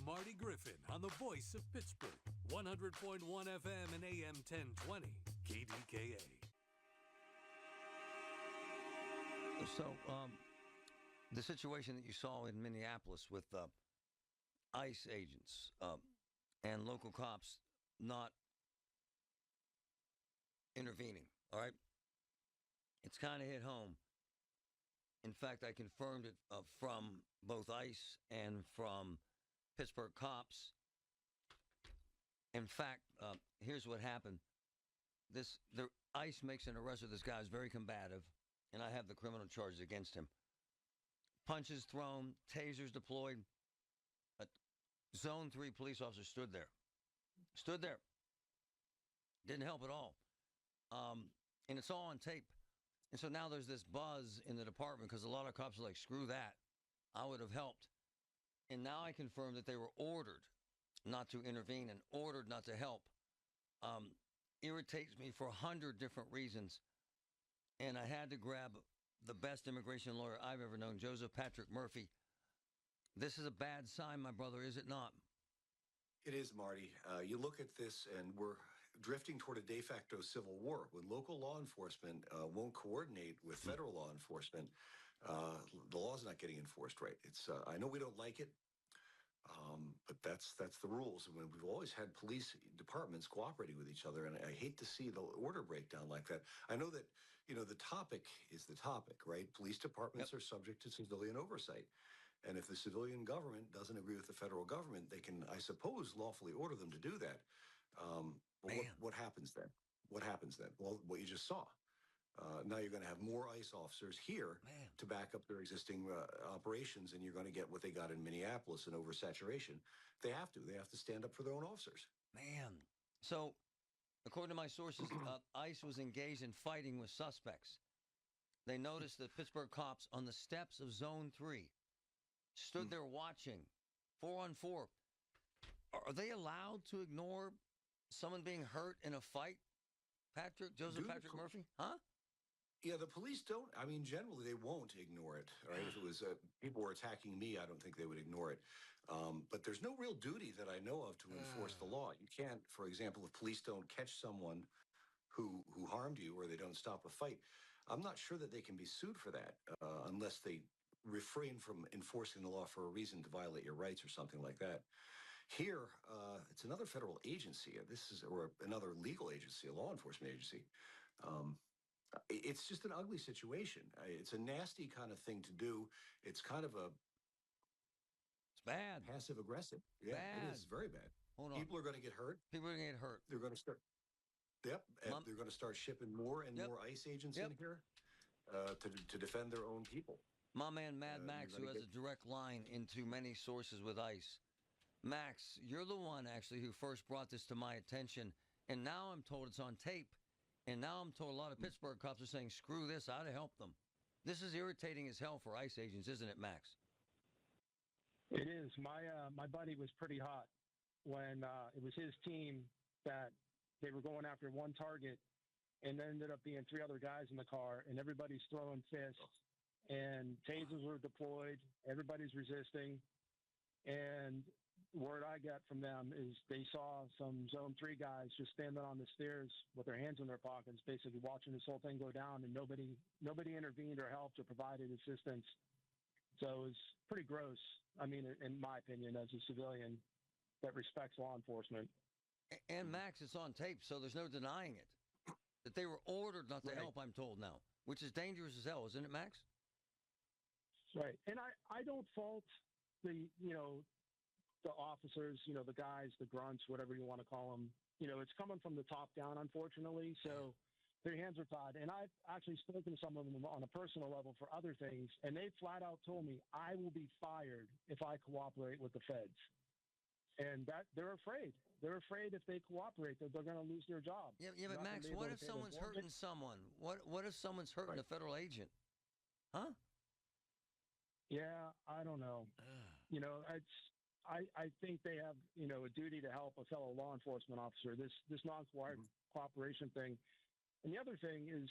Marty Griffin on the voice of Pittsburgh, 100.1 FM and AM 1020, KDKA. So, the situation that you saw in Minneapolis with ICE agents and local cops not intervening, all right? It's kind of hit home. In fact, I confirmed it from both ICE and from Pittsburgh cops. In fact, here's what happened. The ICE makes an arrest of this guy who's very combative, and I have the criminal charges against him. Punches thrown, tasers deployed. A Zone 3 police officer stood there. Didn't help at all. And it's all on tape. And so now there's this buzz in the department because a lot of cops are like, screw that. I would have helped. And now I confirm that they were ordered not to intervene and ordered not to help. Irritates me for 100 different reasons. And I had to grab the best immigration lawyer I've ever known, Joseph Patrick Murphy. This is a bad sign, my brother, is it not? It is, Marty. You look at this, and we're drifting toward a de facto civil war. When local law enforcement won't coordinate with federal law enforcement, the law's not getting enforced right. It's I know we don't like it, but that's the rules. And we've always had police departments cooperating with each other, and I hate to see the order breakdown like that. I know that, the topic is the topic, right? Police departments are subject to civilian oversight. And if the civilian government doesn't agree with the federal government, they can, I suppose, lawfully order them to do that. But what happens then? What happens then? Well, what you just saw. Now you're going to have more ICE officers here to back up their existing operations, and you're going to get what they got in Minneapolis, an oversaturation. They have to stand up for their own officers. Man. So, according to my sources, ICE was engaged in fighting with suspects. They noticed the Pittsburgh cops on the steps of Zone 3 stood there watching, 4-on-4. Are they allowed to ignore someone being hurt in a fight, Joseph Patrick Murphy? Huh? Yeah, the police don't. I mean, generally, they won't ignore it, right? If it was people were attacking me, I don't think they would ignore it. But there's no real duty that I know of to enforce the law. You can't, for example, if police don't catch someone who harmed you or they don't stop a fight, I'm not sure that they can be sued for that unless they refrain from enforcing the law for a reason to violate your rights or something like that. Here, it's another federal agency. Or another legal agency, a law enforcement agency. It's just an ugly situation. It's a nasty kind of thing to do. It's kind of it's bad. Passive aggressive. Yeah, bad. It is very bad. Hold on. People are going to get hurt. They're going to start. Yep. And they're going to start shipping more and more ICE agents in here to defend their own people. My man, Mad Max, who has a direct line into many sources with ICE. Max, you're the one, actually, who first brought this to my attention. And now I'm told it's on tape. And now I'm told a lot of Pittsburgh cops are saying, screw this, I'd have helped them. This is irritating as hell for ICE agents, isn't it, Max? It is. My buddy was pretty hot when it was his team that they were going after one target, and there ended up being 3 other guys in the car, and everybody's throwing fists. And tasers were deployed. Everybody's resisting. And word I got from them is they saw some Zone 3 guys just standing on the stairs with their hands in their pockets, basically watching this whole thing go down, and nobody intervened or helped or provided assistance. So it was pretty gross, I mean, in my opinion, as a civilian that respects law enforcement. And, Max, it's on tape, so there's no denying it. That they were ordered not to help, I'm told now, which is dangerous as hell, isn't it, Max? Right. And I don't fault the officers, the guys, the grunts, whatever you want to call them. It's coming from the top down, unfortunately. So their hands are tied. And I've actually spoken to some of them on a personal level for other things, and they flat out told me, I will be fired if I cooperate with the feds. And that they're afraid. They're afraid if they cooperate that they're going to lose their job. Yeah, but Max, what if someone's hurting someone? What if someone's hurting a federal agent? Huh? Yeah, I don't know. I think they have, a duty to help a fellow law enforcement officer. This non-cooperation thing. And the other thing is,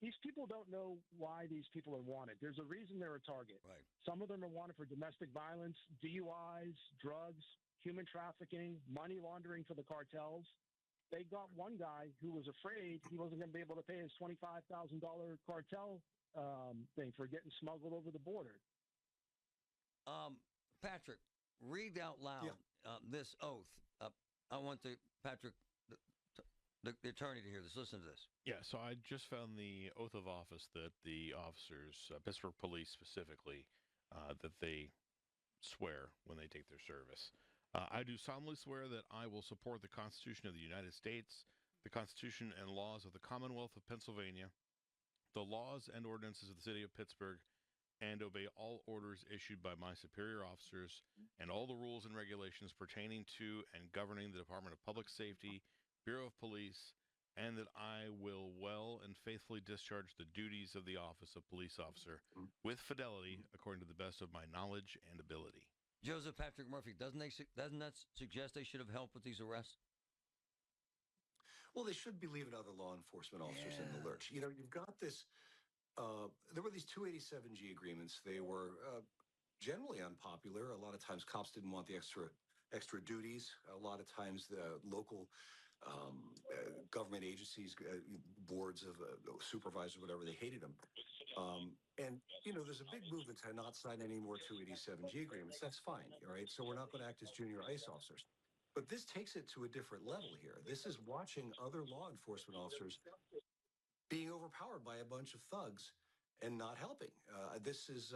these people don't know why these people are wanted. There's a reason they're a target. Right. Some of them are wanted for domestic violence, DUIs, drugs, human trafficking, money laundering for the cartels. They got one guy who was afraid he wasn't going to be able to pay his $25,000 cartel thing for getting smuggled over the border. Patrick, read out loud this oath. I want Patrick, the attorney, to hear this. Listen to this. Yeah, so I just found the oath of office that the officers, Pittsburgh Police specifically, that they swear when they take their service. I do solemnly swear that I will support the Constitution of the United States, the Constitution and laws of the Commonwealth of Pennsylvania, the laws and ordinances of the city of Pittsburgh, and obey all orders issued by my superior officers and all the rules and regulations pertaining to and governing the Department of Public Safety, Bureau of Police, and that I will well and faithfully discharge the duties of the office of police officer with fidelity according to the best of my knowledge and ability. Joseph Patrick Murphy, doesn't that suggest they should have helped with these arrests? Well, they should be leaving other law enforcement officers in the lurch. You know, you've got this. There were these 287G agreements. They were generally unpopular. A lot of times, cops didn't want the extra duties. A lot of times, the local government agencies, boards of supervisors, whatever, they hated them. And, you know, there's a big movement to not sign any more 287G agreements. That's fine, all right? So we're not going to act as junior ICE officers. But this takes it to a different level here. This is watching other law enforcement officers being overpowered by a bunch of thugs and not helping. This is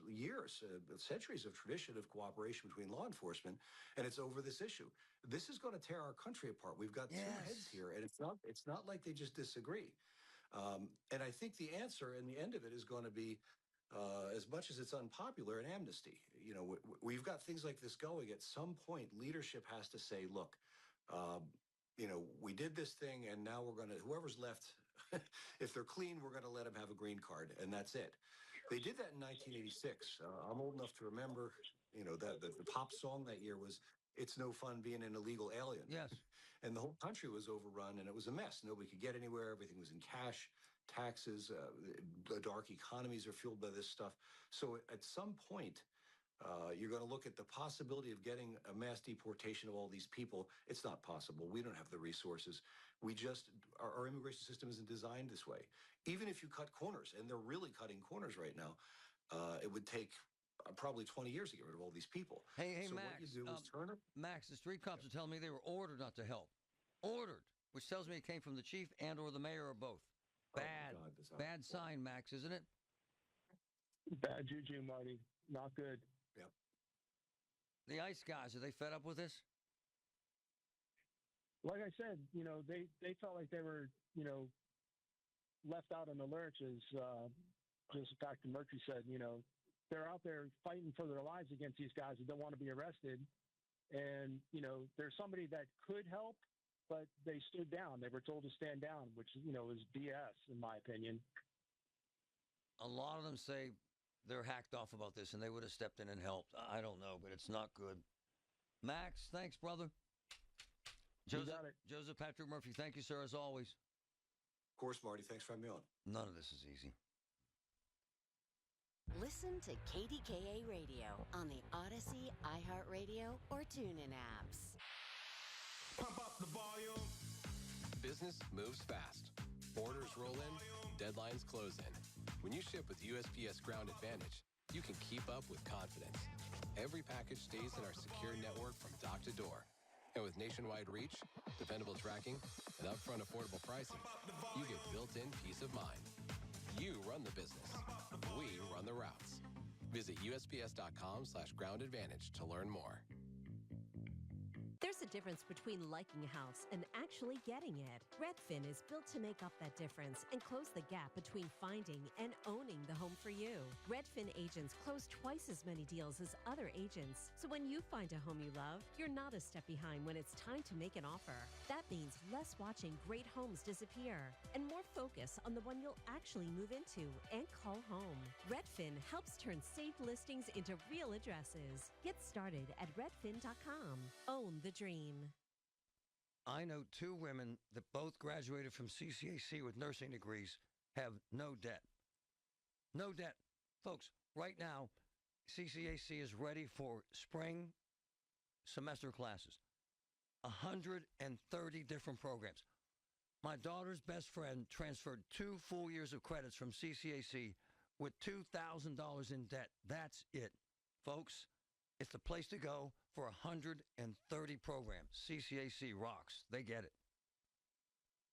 years, centuries of tradition of cooperation between law enforcement, and it's over this issue. This is going to tear our country apart. We've got two heads here, and it's not like they just disagree. And I think the answer and the end of it is going to be, as much as it's unpopular, an amnesty. You know, we've got things like this going. At some point, leadership has to say, look, you know, we did this thing, and now we're going to, whoever's left, if they're clean, we're going to let them have a green card, and that's it. They did that in 1986. I'm old enough to remember, you know, the pop song that year was "It's No Fun Being an Illegal Alien." Yes. And the whole country was overrun, and it was a mess. Nobody could get anywhere. Everything was in cash, taxes. The dark economies are fueled by this stuff. So at some point, you're going to look at the possibility of getting a mass deportation of all these people. It's not possible. We don't have the resources. Our immigration system isn't designed this way. Even if you cut corners, and they're really cutting corners right now, it would take probably 20 years to get rid of all these people. Hey, so Max. What you do is turn them. Max, the street cops are telling me they were ordered not to help. Ordered, which tells me it came from the chief and or the mayor or both. Bad sign, Max, isn't it? Bad juju, Marty. Not good. Yep. The ICE guys, are they fed up with this? Like I said, you know, they felt like they were, you know, left out in the lurch, as just Dr. Murphy said. You know, they're out there fighting for their lives against these guys who don't want to be arrested. And, you know, there's somebody that could help, but they stood down. They were told to stand down, which, you know, is BS, in my opinion. A lot of them say they're hacked off about this and they would have stepped in and helped. I don't know, but it's not good. Max, thanks, brother. Joseph Patrick Murphy, thank you, sir, as always. Of course, Marty. Thanks for having me on. None of this is easy. Listen to KDKA Radio on the Odyssey, iHeartRadio, or TuneIn apps. Pump up the volume. Business moves fast. Orders roll in, deadlines close in. When you ship with USPS Ground Advantage, you can keep up with confidence. Every package stays in our secure network from dock to door. And with nationwide reach, dependable tracking, and upfront affordable pricing, you get built-in peace of mind. You run the business. We run the routes. Visit USPS.com/groundadvantage to learn more. There's a difference between liking a house and actually getting it. Redfin is built to make up that difference and close the gap between finding and owning the home for you. Redfin agents close twice as many deals as other agents. So when you find a home you love, you're not a step behind when it's time to make an offer. That means less watching great homes disappear and more focus on the one you'll actually move into and call home. Redfin helps turn safe listings into real addresses. Get started at redfin.com. Own the dream. I know two women that both graduated from CCAC with nursing degrees have no debt. No debt. Folks, right now, CCAC is ready for spring semester classes. 130 different programs. My daughter's best friend transferred 2 full years of credits from CCAC with $2,000 in debt. That's it. Folks, it's the place to go for 130 programs. CCAC rocks. They get it.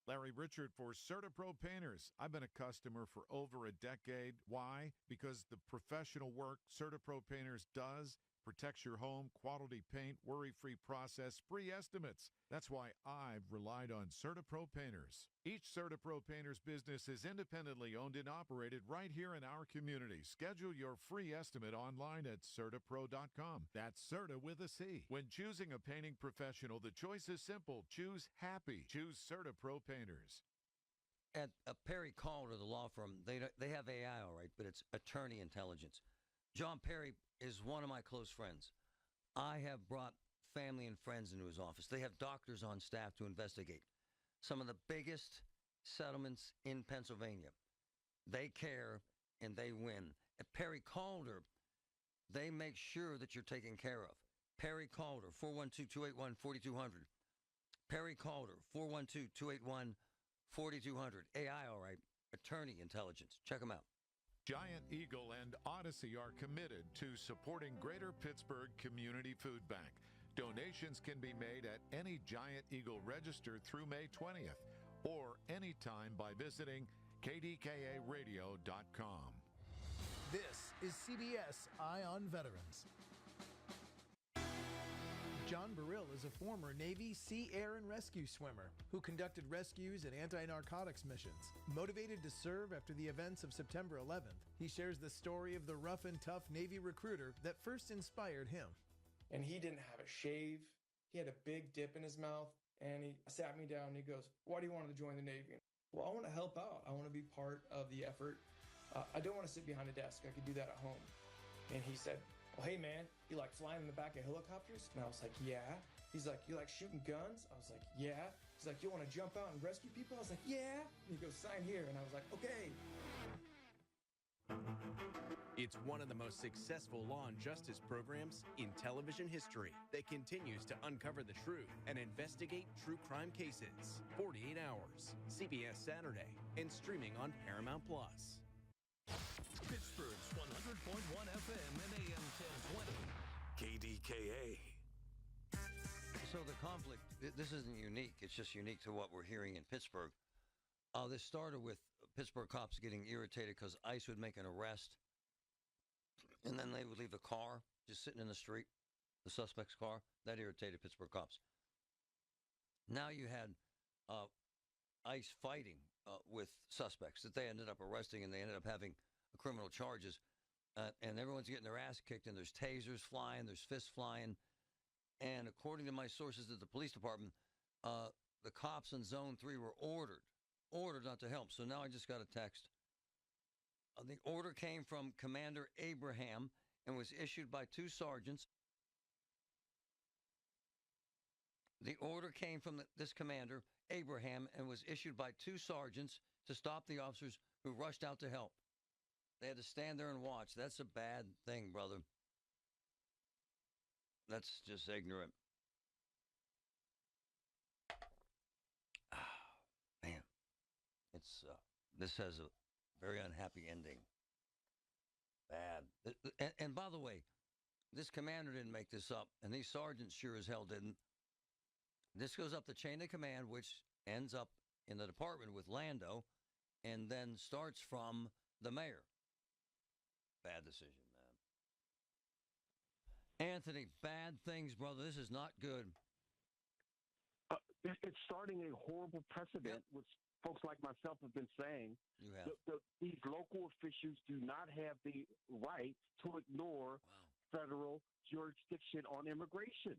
Larry Richard for CertaPro Painters. I've been a customer for over a decade. Why? Because the professional work CertaPro Painters does protects your home, quality paint, worry-free process, free estimates. That's why I've relied on CertaPro Painters. Each CertaPro Painters business is independently owned and operated right here in our community. Schedule your free estimate online at CertaPro.com. That's Certa with a C. When choosing a painting professional, the choice is simple. Choose happy. Choose CertaPro Painters. At Perry Calder, the law firm, they have AI, all right, but it's attorney intelligence. John Perry is one of my close friends. I have brought family and friends into his office. They have doctors on staff to investigate some of the biggest settlements in Pennsylvania. They care and they win. At Perry Calder, they make sure that you're taken care of. Perry Calder, 412-281-4200. Perry Calder, 412-281-4200. AI, all right. Attorney intelligence. Check them out. Giant Eagle and Odyssey are committed to supporting Greater Pittsburgh Community Food Bank. Donations can be made at any Giant Eagle register through May 20th or anytime by visiting KDKAradio.com. This is CBS Eye on Veterans. John Burrill is a former Navy Sea, Air, and Rescue swimmer who conducted rescues and anti-narcotics missions. Motivated to serve after the events of September 11th, he shares the story of the rough and tough Navy recruiter that first inspired him. And he didn't have a shave. He had a big dip in his mouth, and he sat me down and he goes, "Why do you want to join the Navy?" Well, I want to help out. I want to be part of the effort. I don't want to sit behind a desk. I could do that at home. And he said, "Well, hey, man, you like flying in the back of helicopters?" And I was like, "Yeah." He's like, "You like shooting guns?" I was like, "Yeah." He's like, "You want to jump out and rescue people?" I was like, "Yeah." And he goes, "Sign here." And I was like, "Okay." It's one of the most successful law and justice programs in television history that continues to uncover the truth and investigate true crime cases. 48 Hours, CBS Saturday, and streaming on Paramount Plus. Pittsburgh's 100.1 FM and AM 1020. KDKA. So the conflict, this isn't unique. It's just unique to what we're hearing in Pittsburgh. This started with Pittsburgh cops getting irritated because ICE would make an arrest, and then they would leave the car just sitting in the street, the suspect's car. That irritated Pittsburgh cops. Now you had ICE fighting with suspects that they ended up arresting, and they ended up having criminal charges, and everyone's getting their ass kicked, and there's tasers flying, there's fists flying, and according to my sources at the police department, the cops in Zone 3 were ordered not to help. So now I just got a text. The order came from Commander Abraham and was issued by 2 sergeants. The order came from this commander, Abraham, and was issued by 2 sergeants to stop the officers who rushed out to help. They had to stand there and watch. That's a bad thing, brother. That's just ignorant. Man, it's this has a very unhappy ending. Bad. And by the way, this commander didn't make this up, and these sergeants sure as hell didn't. This goes up the chain of command, which ends up in the department with Lando, and then starts from the mayor. Bad decision, man. Anthony, bad things, brother. This is not good. It's starting a horrible precedent, which folks like myself have been saying. You have. These local officials do not have the right to ignore federal jurisdiction on immigration.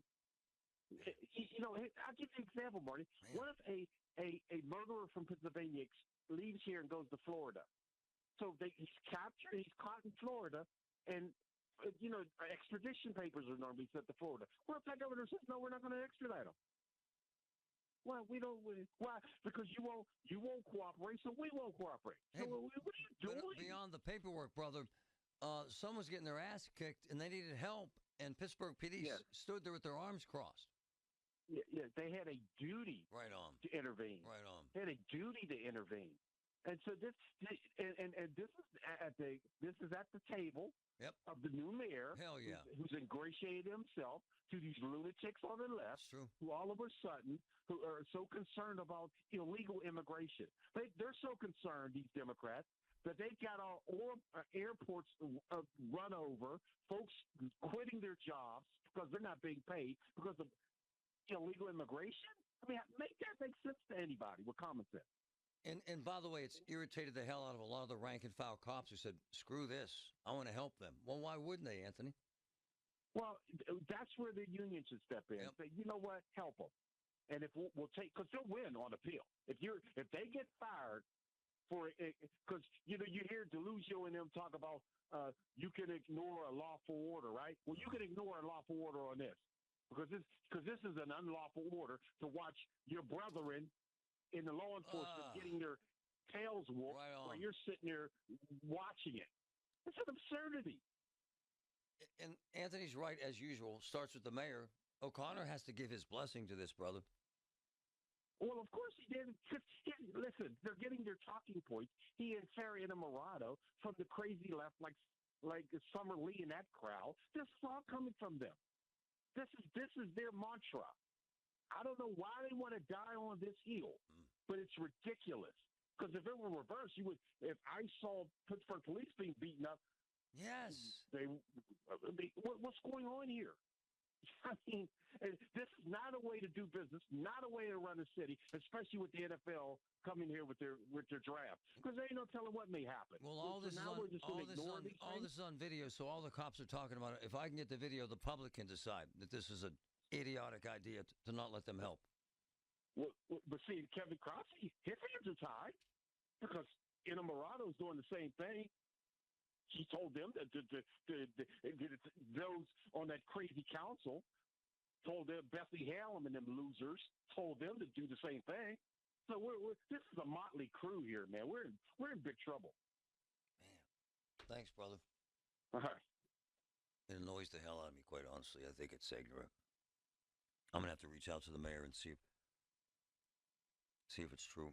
You know, I'll give you an example, Marty. Man. What if a murderer from Pennsylvania leaves here and goes to Florida? So he's captured, he's caught in Florida, and, extradition papers are normally sent to Florida. What if that governor says, no, we're not going to extradite him? Why we don't? Why? Because you won't cooperate, so we won't cooperate. Hey, so what are you doing? Beyond the paperwork, brother, someone's getting their ass kicked, and they needed help, and Pittsburgh PD stood there with their arms crossed. Yeah, they had a duty right on to intervene. Right on. They had a duty to intervene. And so this is at the table of the new mayor. Hell yeah. Who's ingratiated himself to these lunatics on the left. That's true. Who all of a sudden who are so concerned about illegal immigration. They're so concerned, these Democrats, that they've got our airports run over, folks quitting their jobs because they're not being paid because of illegal immigration. I mean, make that make sense to anybody with common sense. And by the way, it's irritated the hell out of a lot of the rank and file cops who said, screw this, I want to help them. Well, why wouldn't they, Anthony? Well, that's where the union should step in. Say, you know what, help them. And if we'll take, because they'll win on appeal. If they get fired for it, because you hear Deluzio and them talk about you can ignore a lawful order, right? Well, you can ignore a lawful order on this because this is an unlawful order to watch your brethren in the law enforcement getting their tails whooped while you're sitting there watching it. It's an absurdity. And Anthony's right, as usual. Starts with the mayor. O'Connor has to give his blessing to this, brother. Well, of course he did. Listen, they're getting their talking points. He and Sarah Innamorato from the crazy left, like Summer Lee and that crowd. This is all coming from them. This is their mantra. I don't know why they want to die on this hill, but it's ridiculous. Because if it were reversed, if I saw Pittsburgh police being beaten up, what's going on here? I mean, this is not a way to do business, not a way to run a city, especially with the NFL coming here with their draft. Because there ain't no telling what may happen. Well, all this is on video, so all the cops are talking about it. If I can get the video, the public can decide that this is an idiotic idea to not let them help. Well, but see, Kevin Crosby, his hands are tied because Innamorato is doing the same thing. He told them that those on that crazy council told them, Bethany Hallam and them losers told them to do the same thing. So this is a motley crew here, man. We're in big trouble. Man, thanks, brother. All right. It annoys the hell out of me, quite honestly. I think it's ignorant. I'm gonna have to reach out to the mayor and see if it's true.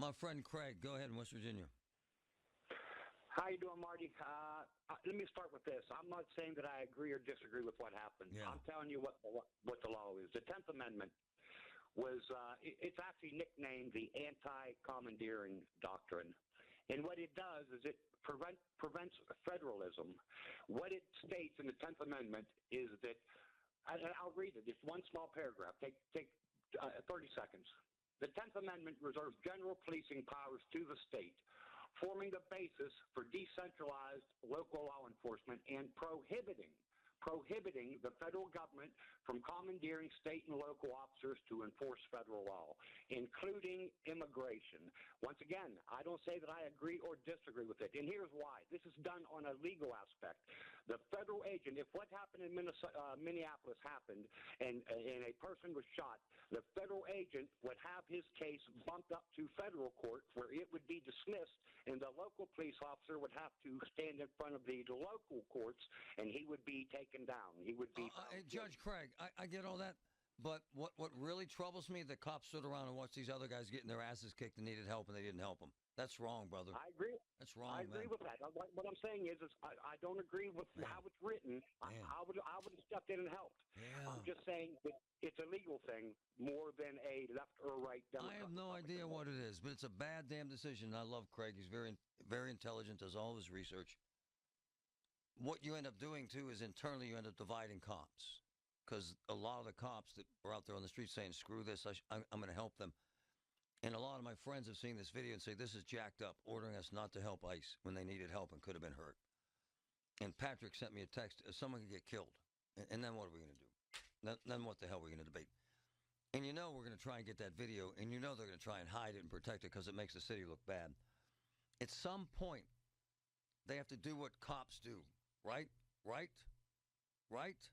My friend Craig, go ahead in West Virginia. How you doing, Marty? Let me start with this. I'm not saying that I agree or disagree with what happened. Yeah. I'm telling you what the law is. The 10th Amendment was it's actually nicknamed the anti-commandeering doctrine. And what it does is it prevents federalism. What it states in the 10th Amendment is that, and I'll read it. It's one small paragraph. Take 30 seconds. The 10th Amendment reserves general policing powers to the state, forming the basis for decentralized local law enforcement and prohibiting the federal government from commandeering state and local officers to enforce federal law, including immigration. Once again, I don't say that I agree or disagree with it, and here's why. This is done on a legal aspect. The federal agent, if what happened in Minneapolis happened and a person was shot, the federal agent would have his case bumped up to federal court where it would be dismissed, and the local police officer would have to stand in front of the local courts, and he would be taken down. He would be Judge Craig, I get all that, but what really troubles me, the cops stood around and watched these other guys getting their asses kicked and needed help, and they didn't help them. That's wrong, brother. I agree. That's wrong, I agree with that. What I'm saying is I don't agree with how it's written. I would have stepped in and helped. Yeah. I'm just saying that it's a legal thing more than a left or right Democrat. I have no idea what it is, but it's a bad damn decision. I love Craig. He's very, very intelligent, does all his research. What you end up doing, too, is internally you end up dividing cops because a lot of the cops that are out there on the street saying, screw this, I'm going to help them. And a lot of my friends have seen this video and say, this is jacked up, ordering us not to help ICE when they needed help and could have been hurt. And Patrick sent me a text, someone could get killed. And then what are we going to do? Then what the hell are we going to debate? And you know we're going to try and get that video, and you know they're going to try and hide it and protect it because it makes the city look bad. At some point, they have to do what cops do, right? Right? Right?